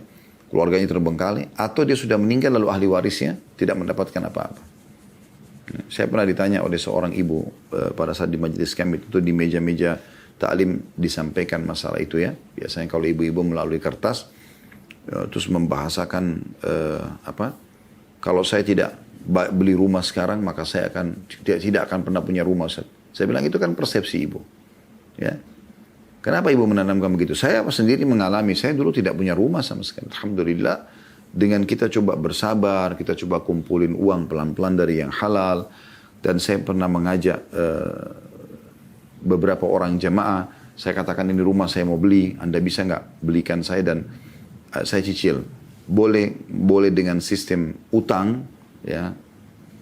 keluarganya terbengkalai, atau dia sudah meninggal lalu ahli warisnya tidak mendapatkan apa-apa. Saya pernah ditanya oleh seorang ibu pada saat di majelis kami itu di meja-meja taklim disampaikan masalah itu ya. Biasanya kalau ibu-ibu melalui kertas terus membahasakan kalau saya tidak beli rumah sekarang maka saya tidak akan pernah punya rumah. Saya bilang itu kan persepsi ibu. Ya. Kenapa ibu menanamkan begitu? Saya sendiri mengalami, saya dulu tidak punya rumah sama sekali. Alhamdulillah. Dengan kita coba bersabar, kita coba kumpulin uang pelan-pelan dari yang halal. Dan saya pernah mengajak beberapa orang jamaah. Saya katakan ini rumah saya mau beli, Anda bisa nggak belikan saya dan saya cicil. Boleh dengan sistem utang, ya,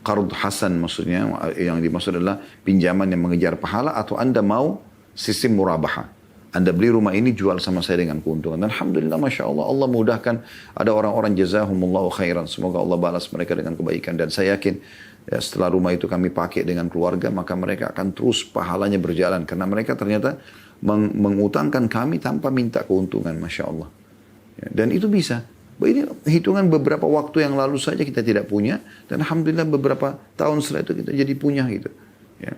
qard hasan maksudnya, yang dimaksud adalah pinjaman yang mengejar pahala, atau Anda mau sistem murabaha. Anda beli rumah ini, jual sama saya dengan keuntungan. Dan alhamdulillah, Masya Allah, Allah mudahkan. Ada orang-orang jazahumullahu khairan. Semoga Allah balas mereka dengan kebaikan. Dan saya yakin, ya, setelah rumah itu kami pakai dengan keluarga, maka mereka akan terus pahalanya berjalan. Karena mereka ternyata mengutangkan kami tanpa minta keuntungan, Masya Allah. Ya, dan itu bisa. Ini hitungan beberapa waktu yang lalu saja kita tidak punya. Dan alhamdulillah beberapa tahun setelah itu kita jadi punya gitu. Ya.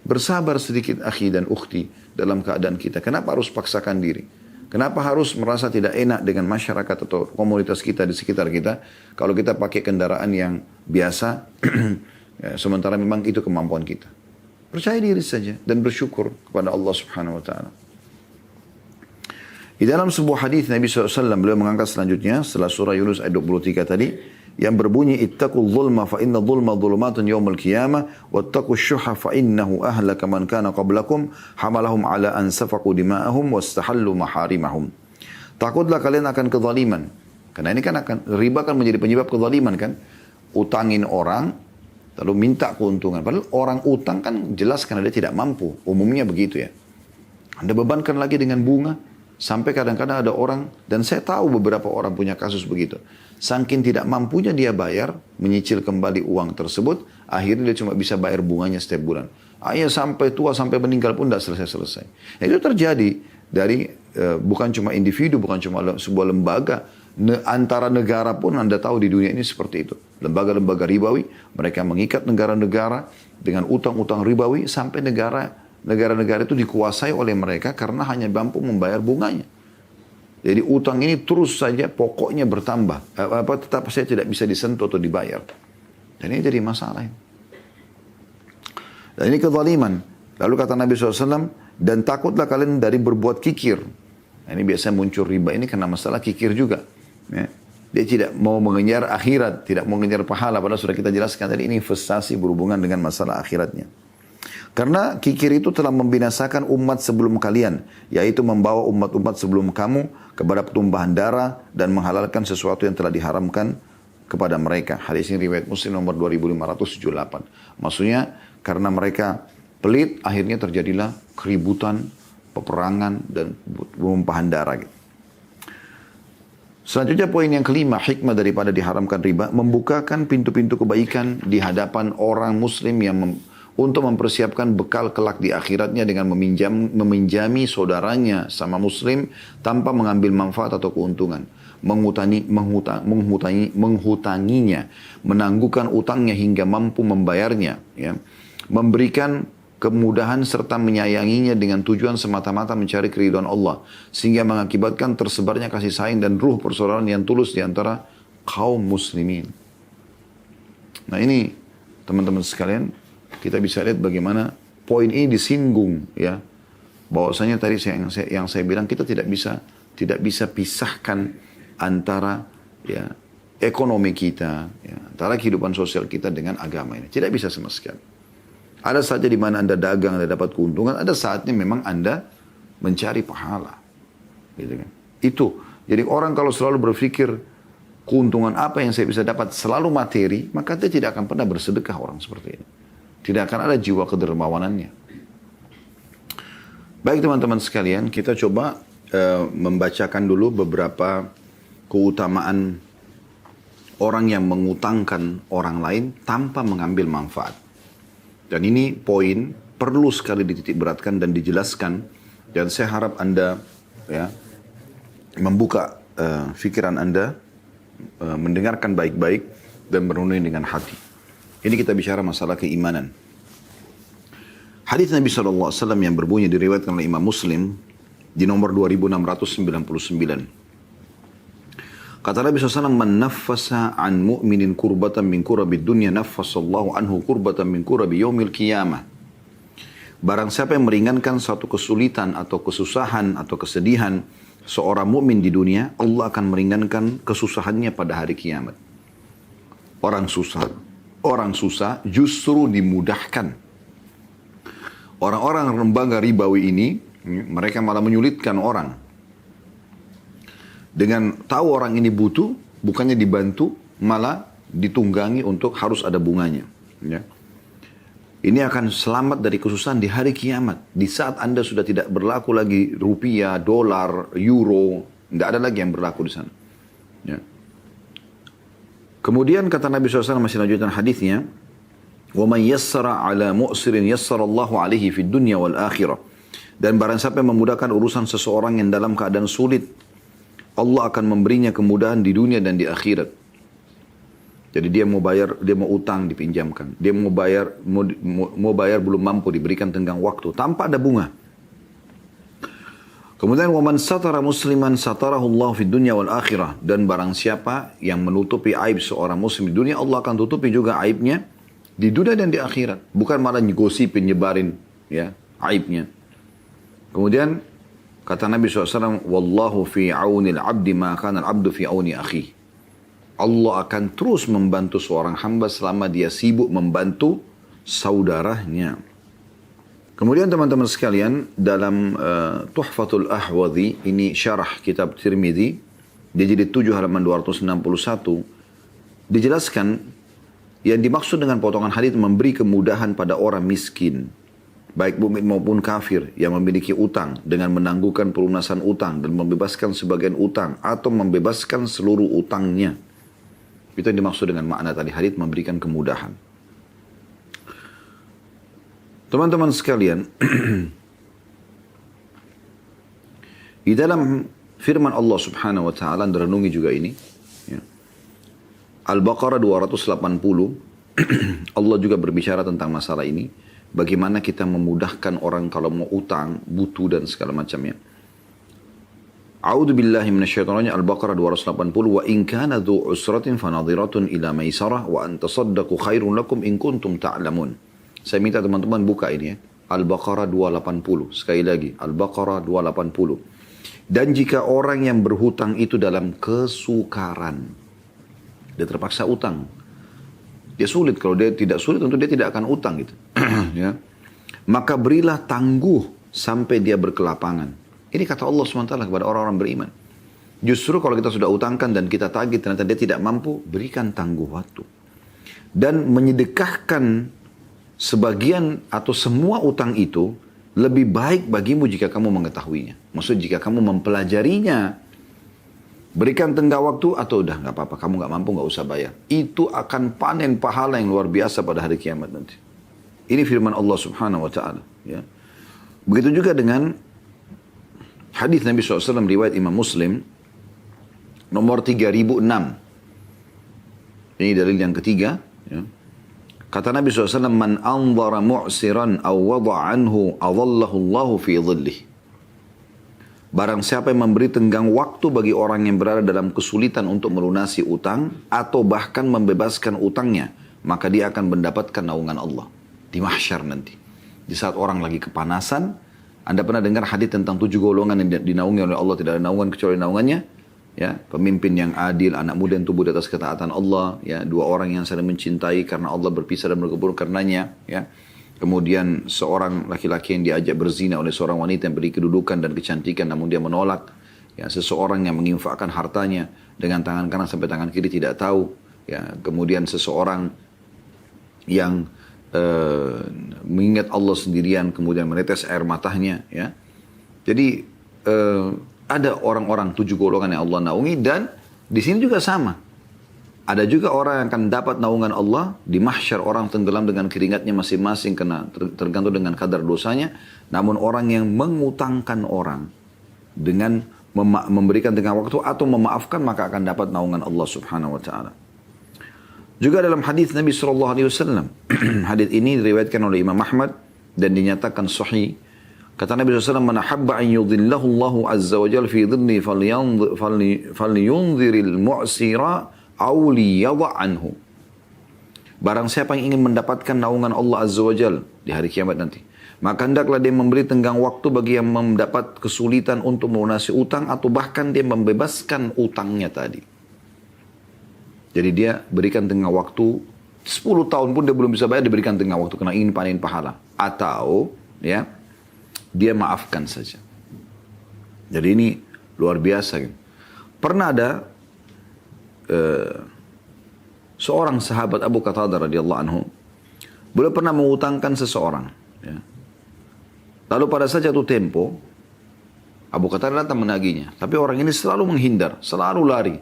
Bersabar sedikit akhi dan ukhti dalam keadaan kita. Kenapa harus paksakan diri? Kenapa harus merasa tidak enak dengan masyarakat atau komunitas kita di sekitar kita? Kalau kita pakai kendaraan yang biasa, ya, sementara memang itu kemampuan kita. Percaya diri saja dan bersyukur kepada Allah Subhanahu Wa Taala. Di dalam sebuah hadis Nabi SAW beliau mengangkat selanjutnya setelah surah Yunus ayat 23 tadi, yang berbunyi ittaqul zulma fa inna zulma dhulumatun yaumil qiyamah wattaqus syuha fa innahu ahlaka man kana qablakum hamalahum ala an safaqu dima'ahum wastahallu maharimahum. Takutlah kalian akan kezaliman. Karena ini kan riba kan menjadi penyebab kezaliman kan. Utangin orang lalu minta keuntungan. Padahal orang utang kan jelas karena dia tidak mampu. Umumnya begitu ya. Anda bebankan lagi dengan bunga. Sampai kadang-kadang ada orang, dan saya tahu beberapa orang punya kasus begitu. Saking tidak mampunya dia bayar, menyicil kembali uang tersebut, akhirnya dia cuma bisa bayar bunganya setiap bulan. Akhirnya sampai tua, sampai meninggal pun tidak selesai-selesai. Itu terjadi dari bukan cuma individu, bukan cuma sebuah lembaga. Antara negara pun Anda tahu di dunia ini seperti itu. Lembaga-lembaga ribawi, mereka mengikat negara-negara dengan utang-utang ribawi sampai negara-negara itu dikuasai oleh mereka karena hanya mampu membayar bunganya. Jadi utang ini terus saja pokoknya bertambah. Tetap saya tidak bisa disentuh atau dibayar. Dan ini jadi masalah. Dan ini kezaliman. Lalu kata Nabi SAW, dan takutlah kalian dari berbuat kikir. Nah, ini biasanya muncul riba ini karena masalah kikir juga. Ya. Dia tidak mau mengejar akhirat, tidak mau mengejar pahala. Padahal sudah kita jelaskan tadi ini investasi berhubungan dengan masalah akhiratnya. Karena kikir itu telah membinasakan umat sebelum kalian, yaitu membawa umat-umat sebelum kamu kepada pertumpahan darah dan menghalalkan sesuatu yang telah diharamkan kepada mereka. Hadis ini riwayat Muslim nomor 2578. Maksudnya karena mereka pelit, akhirnya terjadilah keributan, peperangan, dan penumpahan darah. Gitu. Selanjutnya poin yang kelima, hikmah daripada diharamkan riba, membukakan pintu-pintu kebaikan di hadapan orang muslim yang untuk mempersiapkan bekal kelak di akhiratnya dengan meminjami saudaranya sama muslim tanpa mengambil manfaat atau keuntungan. Menghutaninya, menangguhkan utangnya hingga mampu membayarnya, ya. Memberikan kemudahan serta menyayanginya dengan tujuan semata-mata mencari keridhaan Allah, sehingga mengakibatkan tersebarnya kasih sayang dan ruh persaudaraan yang tulus di antara kaum muslimin. Nah ini teman-teman sekalian, kita bisa lihat bagaimana poin ini disinggung, ya. Bahwasanya tadi yang saya bilang, kita tidak bisa pisahkan antara, ya, ekonomi kita, ya, antara kehidupan sosial kita dengan agama ini. Tidak bisa sama sekali. Ada saatnya di mana Anda dagang, Anda dapat keuntungan. Ada saatnya memang Anda mencari pahala. Gitu kan. Itu. Jadi orang kalau selalu berpikir keuntungan apa yang saya bisa dapat selalu materi, maka dia tidak akan pernah bersedekah orang seperti ini. Tidak akan ada jiwa kedermawanannya. Baik teman-teman sekalian, kita coba membacakan dulu beberapa keutamaan orang yang mengutangkan orang lain tanpa mengambil manfaat. Dan ini poin perlu sekali dititik beratkan dan dijelaskan. Dan saya harap Anda, ya, membuka pikiran Anda, mendengarkan baik-baik dan merenungi dengan hati. Ini kita bicara masalah keimanan. Hadis Nabi SAW yang berbunyi diriwayatkan oleh Imam Muslim di nomor 2699. Kata Nabi SAW, "Man naffasa an mu'minin kurbatan min kurabid dunya, naffasallahu anhu kurbatan min kurabi yaumil qiyamah." Barang siapa yang meringankan suatu kesulitan atau kesusahan atau kesedihan seorang mukmin di dunia, Allah akan meringankan kesusahannya pada hari kiamat. Orang susah justru dimudahkan. Orang-orang lembaga ribawi ini, mereka malah menyulitkan orang. Dengan tahu orang ini butuh, bukannya dibantu, malah ditunggangi untuk harus ada bunganya. Ya. Ini akan selamat dari kesusahan di hari kiamat. Di saat Anda sudah tidak berlaku lagi rupiah, dolar, euro, tidak ada lagi yang berlaku di sana. Ya. Kemudian kata Nabi SAW masih lanjutkan hadisnya, وَمَنْ يَسَّرَ عَلَى مُؤْسِرٍ يَسَّرَ اللَّهُ عَلَيْهِ فِي الدُّنْيَا وَالْآخِرَةِ. Dan barang siapa yang memudahkan urusan seseorang yang dalam keadaan sulit, Allah akan memberinya kemudahan di dunia dan di akhirat. Jadi dia mau bayar, dia mau utang dipinjamkan. Dia mau bayar belum mampu, diberikan tenggang waktu tanpa ada bunga. Kemudian waman satara musliman satarahu Allah fid dunya wal akhirah, dan barang siapa yang menutupi aib seorang muslim di dunia, Allah akan tutupi juga aibnya di dunia dan di akhirat. Bukan malah ngosipin, nyebarin, ya, aibnya. Kemudian kata Nabi SAW, Wallahu fi aunil abdi ma kana al-abdu fi auni akhi. Allah akan terus membantu seorang hamba selama dia sibuk membantu saudaranya. Kemudian teman-teman sekalian, dalam Tuhfatul Ahwadhi, ini syarah kitab Tirmidzi, dia jilid 7 halaman 261, dijelaskan yang dimaksud dengan potongan hadis memberi kemudahan pada orang miskin, baik mukmin maupun kafir yang memiliki utang dengan menangguhkan pelunasan utang dan membebaskan sebagian utang atau membebaskan seluruh utangnya. Itu yang dimaksud dengan makna tadi hadis memberikan kemudahan. Teman-teman sekalian, di dalam firman Allah Subhanahu wa taala, renungi juga ini, ya. Al-Baqarah 280, Allah juga berbicara tentang masalah ini. Bagaimana kita memudahkan orang kalau mau utang, butuh dan segala macamnya. A'udzu billahi minasyaitonir rajim. Al-Baqarah 280, wa in kana dzu usratin fanadhiratun ila maisarah wa an tasaddaqu khairun lakum in kuntum ta'lamun. Saya minta teman-teman buka ini, ya. Al-Baqarah 280. Sekali lagi, Al-Baqarah 280. Dan jika orang yang berhutang itu dalam kesukaran, dia terpaksa utang. Dia sulit, kalau dia tidak sulit tentu dia tidak akan utang gitu. Ya. Maka berilah tangguh sampai dia berkelapangan. Ini kata Allah SWT kepada orang-orang beriman. Justru kalau kita sudah utangkan dan kita tagih ternyata dia tidak mampu, berikan tangguh waktu. Dan menyedekahkan sebagian atau semua utang itu lebih baik bagimu jika kamu mengetahuinya. Maksudnya jika kamu mempelajarinya, berikan tenggang waktu atau udah nggak apa-apa, kamu nggak mampu nggak usah bayar. Itu akan panen pahala yang luar biasa pada hari kiamat nanti. Ini firman Allah Subhanahu Wa Taala. Ya. Begitu juga dengan hadis Nabi SAW riwayat Imam Muslim nomor 3006. Ini dalil yang ketiga. Ya. Kata Nabi SAW, man anzara mu'siran aw wada'a anhu adallahu Allahu fi dhillih. Barang siapa yang memberi tenggang waktu bagi orang yang berada dalam kesulitan untuk melunasi utang atau bahkan membebaskan utangnya, maka dia akan mendapatkan naungan Allah di mahsyar nanti. Di saat orang lagi kepanasan, Anda pernah dengar hadis tentang 7 golongan yang dinaungi oleh Allah, tidak ada naungan kecuali naungannya. Ya, pemimpin yang adil, anak muda yang tumbuh di atas ketaatan Allah, ya, 2 orang yang saling mencintai karena Allah berpisah dan berkebun karenanya, ya. Kemudian seorang laki-laki yang diajak berzina oleh seorang wanita yang beri kedudukan dan kecantikan namun dia menolak, ya, seseorang yang menginfakkan hartanya dengan tangan kanan sampai tangan kiri tidak tahu, ya. Kemudian seseorang yang mengingat Allah sendirian kemudian menetes air matanya, ya. Jadi ada orang-orang 7 golongan yang Allah naungi dan di sini juga sama. Ada juga orang yang akan dapat naungan Allah di mahsyar, orang tenggelam dengan keringatnya masing-masing karena tergantung dengan kadar dosanya. Namun orang yang mengutangkan orang dengan memberikan tengah waktu atau memaafkan maka akan dapat naungan Allah Subhanahu Wa Taala. Juga dalam hadis Nabi SAW, hadis ini diriwayatkan oleh Imam Ahmad dan dinyatakan sahih. Kata Nabi SAW, man ahabba an yudhillahu Allahu azza wa jalla fi dhilli falyunziril mu'sira aw liyadha anhu. Barang siapa yang ingin mendapatkan naungan Allah azza wa jalla di hari kiamat nanti, maka hendaklah dia memberi tenggang waktu bagi yang mendapat kesulitan untuk melunasi utang atau bahkan dia membebaskan utangnya tadi. Jadi dia berikan tenggang waktu 10 tahun pun dia belum bisa bayar, diberikan tenggang waktu karena ingin panen pahala. Atau ya dia maafkan saja. Jadi ini luar biasa. Gitu. Pernah ada seorang sahabat Abu Qatadah radhiyallahu anhu, beliau pernah mengutangkan seseorang. Ya. Lalu pada saat jatuh tempo, Abu Qatadah datang menagihnya. Tapi orang ini selalu menghindar, selalu lari.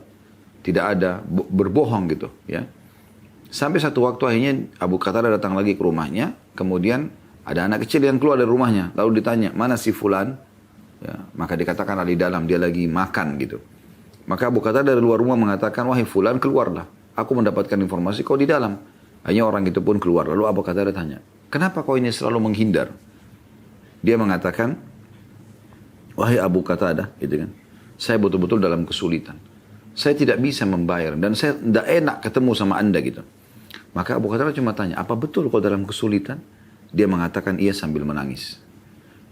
Tidak ada, berbohong gitu. Ya. Sampai satu waktu akhirnya Abu Qatadah datang lagi ke rumahnya, kemudian ada anak kecil yang keluar dari rumahnya, lalu ditanya, mana si fulan? Ya, maka dikatakan ada di dalam, dia lagi makan gitu. Maka Abu Qatadah dari luar rumah mengatakan, wahai fulan keluarlah, aku mendapatkan informasi kau di dalam. Hanya orang itu pun keluar, lalu Abu Qatadah tanya, kenapa kau ini selalu menghindar? Dia mengatakan, wahai Abu Qatadah, gitu kan, saya betul-betul dalam kesulitan. Saya tidak bisa membayar dan saya tidak enak ketemu sama anda gitu. Maka Abu Qatadah cuma tanya, apa betul kau dalam kesulitan? Dia mengatakan iya sambil menangis.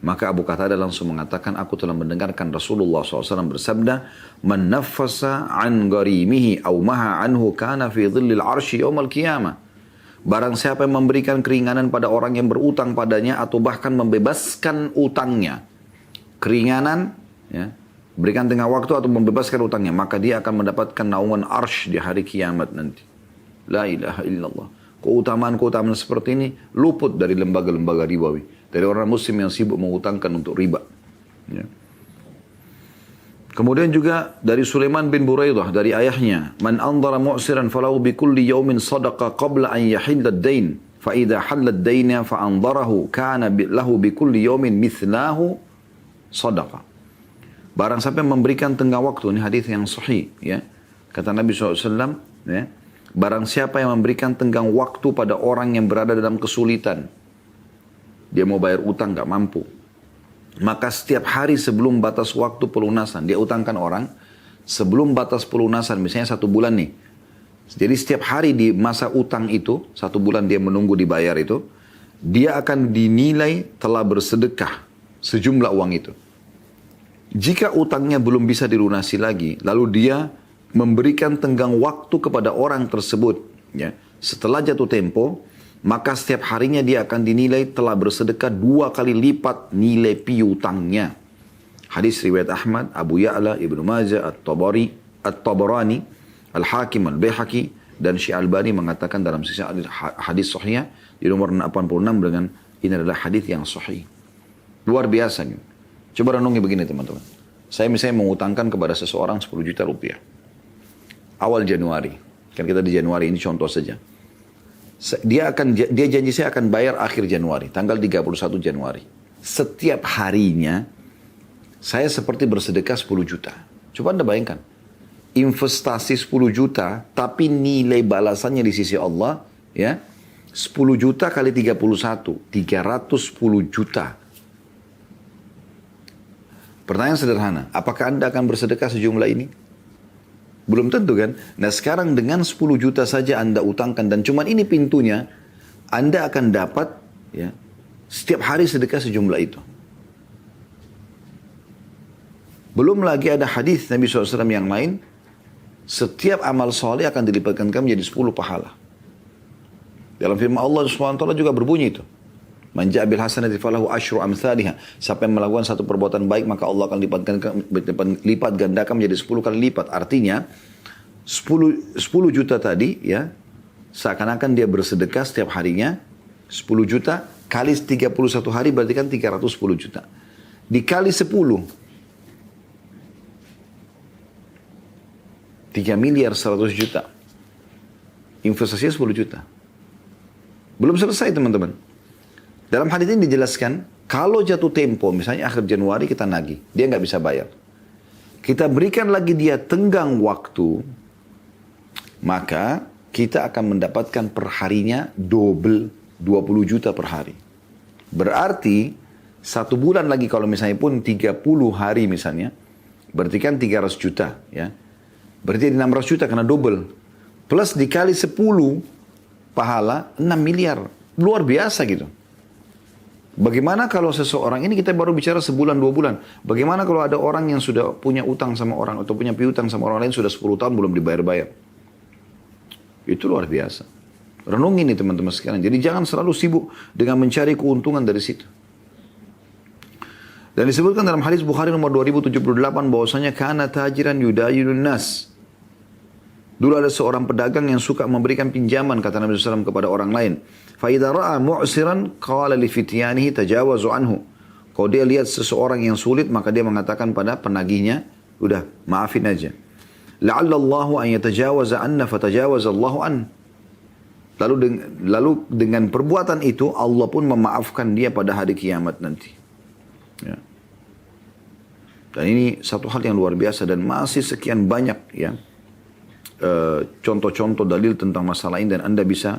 Maka Abu Qatadah langsung mengatakan, aku telah mendengarkan Rasulullah SAW bersabda, man naffasa an gharimihi aw maha anhu kana fi dhillil arsy yaumal qiyamah. Barang siapa yang memberikan keringanan pada orang yang berutang padanya atau bahkan membebaskan utangnya. Keringanan, ya, berikan tengah waktu atau membebaskan utangnya, maka dia akan mendapatkan naungan arsy di hari kiamat nanti. La ilaha illallah. Keutamaan-keutamaan seperti ini luput dari lembaga-lembaga ribawi. Dari orang muslim yang sibuk mengutangkan untuk riba. Ya. Kemudian juga dari Sulaiman bin Buraidah, dari ayahnya. Man andara mu'siran falahu bikulli yawmin sadaqa qabla an yahilla ad-dain. Fa idha halla ad-daina fa andarahu kana lahu bikulli yawmin mithlahu sadaqa. Barang siapa yang memberikan tengah waktu, ini hadis yang sahih, ya. Kata Nabi SAW, ya. Barang siapa yang memberikan tenggang waktu pada orang yang berada dalam kesulitan, dia mau bayar utang gak mampu, maka setiap hari sebelum batas waktu pelunasan, dia utangkan orang, sebelum batas pelunasan, misalnya 1 bulan nih. Jadi setiap hari di masa utang itu, 1 bulan dia menunggu dibayar itu, dia akan dinilai telah bersedekah sejumlah uang itu. Jika utangnya belum bisa dilunasi lagi, lalu dia memberikan tenggang waktu kepada orang tersebut, ya, setelah jatuh tempo, maka setiap harinya dia akan dinilai telah bersedekah 2 kali lipat nilai piutangnya. Hadis riwayat Ahmad, Abu Ya'la, Ibnu Majah, At-Tabarani, Al-Hakim, Al-Baihaqi, Dan Syekh Albani mengatakan dalam sisa hadis sahih di nomor 86 dengan ini adalah hadis yang sahih. Luar biasa gitu. Coba renungi begini teman-teman. Saya misalnya mengutangkan kepada seseorang 10 juta rupiah. Awal Januari. Kan kita di Januari ini contoh saja. Dia janji saya akan bayar akhir Januari, tanggal 31 Januari. Setiap harinya saya seperti bersedekah 10 juta. Coba Anda bayangkan. Investasi 10 juta tapi nilai balasannya di sisi Allah ya 10 juta kali 31, 310 juta. Pertanyaan sederhana, apakah Anda akan bersedekah sejumlah ini? Belum tentu kan? Nah sekarang dengan 10 juta saja Anda utangkan dan cuman ini pintunya, Anda akan dapat ya setiap hari sedekah sejumlah itu. Belum lagi ada hadis Nabi SAW yang lain, setiap amal soleh akan dilipatkan kamu menjadi 10 pahala. Dalam firman Allah SWT juga berbunyi itu. Man ja'a bil hasanati falahu asyru amsalihha. Siapa yang melakukan satu perbuatan baik maka Allah akan lipat gandakan menjadi 10 kali lipat. Artinya 10 juta tadi ya seakan-akan dia bersedekah setiap harinya 10 juta kali 31 hari berarti kan 310 juta. Dikali 10 3 miliar 100 juta. Investasinya 10 juta. Belum selesai teman-teman. Dalam hadis ini dijelaskan, kalau jatuh tempo, misalnya akhir Januari kita nagih, dia nggak bisa bayar. Kita berikan lagi dia tenggang waktu, maka kita akan mendapatkan perharinya double 20 juta per hari. Berarti, 1 bulan lagi kalau misalnya pun 30 hari misalnya, berarti kan 300 juta ya. Berarti 600 juta karena double. Plus dikali 10 pahala 6 miliar. Luar biasa gitu. Bagaimana kalau seseorang, ini kita baru bicara sebulan 2 bulan. Bagaimana kalau ada orang yang sudah punya utang sama orang atau punya piutang sama orang lain sudah 10 tahun belum dibayar-bayar. Itu luar biasa. Renungi ini teman-teman sekalian. Jadi jangan selalu sibuk dengan mencari keuntungan dari situ. Dan disebutkan dalam hadis Bukhari nomor 2078 bahwasanya kana tajiran yudayilun nas. Dulu ada seorang pedagang yang suka memberikan pinjaman kata Nabi SAW kepada orang lain. Fa idza ra'a mu'siran qala li fityanihi tajawazu anhu. Kalau dia lihat seseorang yang sulit maka dia mengatakan pada penagihnya, udah maafin aja. La'alla Allahu an yatajawaza anna fatajawaza Allahu an. Lalu dengan perbuatan itu Allah pun memaafkan dia pada hari kiamat nanti. Ya. Dan ini satu hal yang luar biasa dan masih sekian banyak ya contoh-contoh dalil tentang masalah ini dan Anda bisa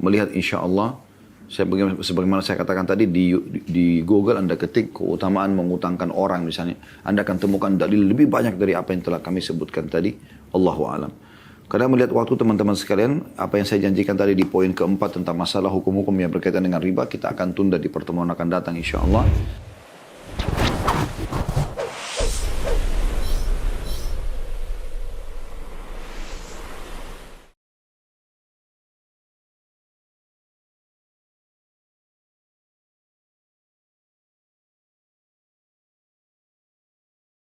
melihat insya Allah. Sebagaimana saya katakan tadi di Google Anda ketik keutamaan mengutangkan orang misalnya, Anda akan temukan dalil lebih banyak dari apa yang telah kami sebutkan tadi. Allahu a'lam. Karena melihat waktu teman-teman sekalian, apa yang saya janjikan tadi di poin keempat tentang masalah hukum-hukum yang berkaitan dengan riba, kita akan tunda di pertemuan akan datang insya Allah.